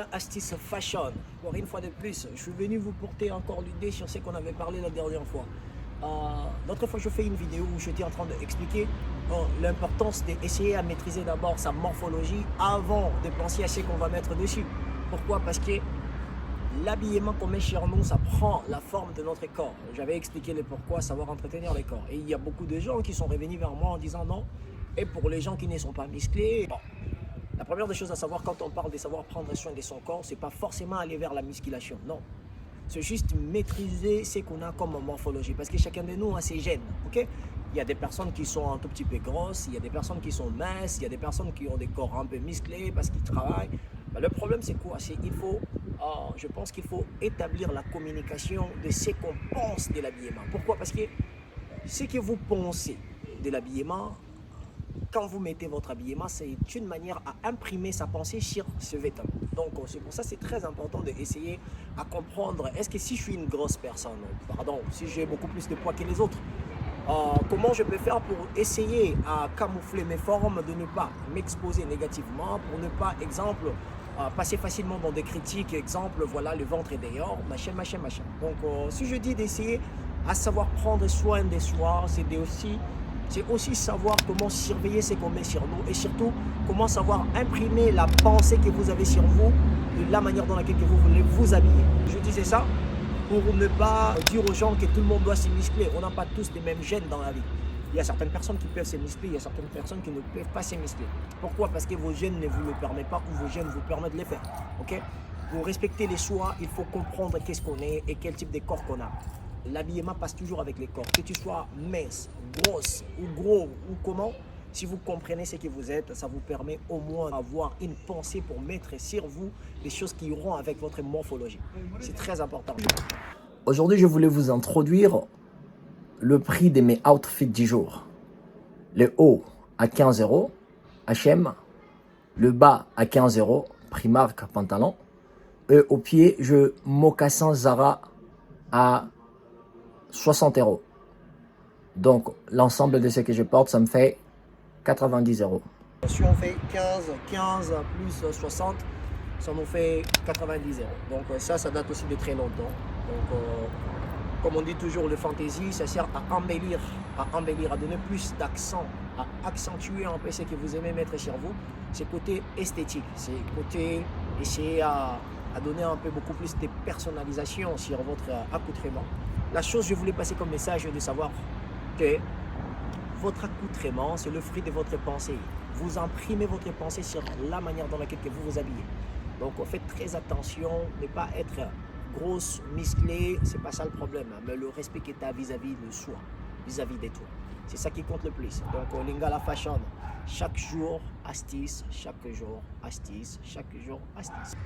Lingala Astuce Fashion. Pour une fois de plus, je suis venu vous porter encore l'idée sur ce qu'on avait parlé la dernière fois. L'autre fois, je fais une vidéo où j'étais en train d'expliquer l'importance d'essayer à maîtriser d'abord sa morphologie avant de penser à ce qu'on va mettre dessus. Pourquoi? Parce que l'habillement qu'on met sur nous, ça prend la forme de notre corps. J'avais expliqué le pourquoi, savoir entretenir les corps. Et il y a beaucoup de gens qui sont revenus vers moi en disant non. Et pour les gens qui ne sont pas musclés, bon, la première des choses à savoir quand on parle de savoir prendre soin de son corps, c'est pas forcément aller vers la musculation, non. C'est juste maîtriser ce qu'on a comme morphologie. Parce que chacun de nous a ses gènes, ok? Il y a des personnes qui sont un tout petit peu grosses, il y a des personnes qui sont minces, il y a des personnes qui ont des corps un peu musclés parce qu'ils travaillent. Ben, le problème, c'est quoi? Je pense qu'il faut établir la communication de ce qu'on pense de l'habillement. Pourquoi? Parce que ce que vous pensez de l'habillement, quand vous mettez votre habillement, c'est une manière à imprimer sa pensée sur ce vêtement. Donc c'est pour ça que c'est très important d'essayer à comprendre, est-ce que si je suis une grosse personne, pardon, si j'ai beaucoup plus de poids que les autres, comment je peux faire pour essayer à camoufler mes formes, de ne pas m'exposer négativement, pour ne pas, exemple, passer facilement dans des critiques, exemple, voilà, le ventre est dehors, machin. Donc si je dis d'essayer à savoir prendre soin de soi, c'est aussi savoir comment surveiller ce qu'on met sur nous et surtout comment savoir imprimer la pensée que vous avez sur vous de la manière dans laquelle vous voulez vous habiller. Je disais ça pour ne pas dire aux gens que tout le monde doit se muscler. On n'a pas tous les mêmes gènes dans la vie. Il y a certaines personnes qui peuvent se muscler, il y a certaines personnes qui ne peuvent pas se muscler. Pourquoi? Parce que vos gènes ne vous le permettent pas ou vos gènes vous permettent de les faire. Ok? Pour respecter les choix, il faut comprendre qu'est-ce qu'on est et quel type de corps qu'on a. L'habillement passe toujours avec les corps. Que tu sois mince, grosse ou gros ou comment, si vous comprenez ce que vous êtes, ça vous permet au moins d'avoir une pensée pour mettre sur vous les choses qui iront avec votre morphologie. C'est très important. Aujourd'hui, je voulais vous introduire le prix de mes outfits du jour. Le haut à 15 €, H&M. Le bas à 15 €, Primark pantalon. Et au pied, je mocassin Zara à 60 €. Donc, l'ensemble de ce que je porte, ça me fait 90 €. Si on fait 15 plus 60, ça nous fait 90 €. Donc, ça date aussi de très longtemps. Donc, comme on dit toujours, le fantasy, ça sert à embellir, à donner plus d'accent, à accentuer un peu ce que vous aimez mettre sur vous. C'est côté esthétique, c'est côté essayer à donner un peu beaucoup plus de personnalisation sur votre accoutrement. La chose que je voulais passer comme message est de savoir que votre accoutrement, c'est le fruit de votre pensée. Vous imprimez votre pensée sur la manière dans laquelle vous vous habillez. Donc faites très attention, ne pas être grosse, musclée, c'est pas ça le problème, mais le respect que tu as vis-à-vis de soi, vis-à-vis de toi. C'est ça qui compte le plus. Donc Lingala Fashion, chaque jour astuce, chaque jour astuce, chaque jour astuce.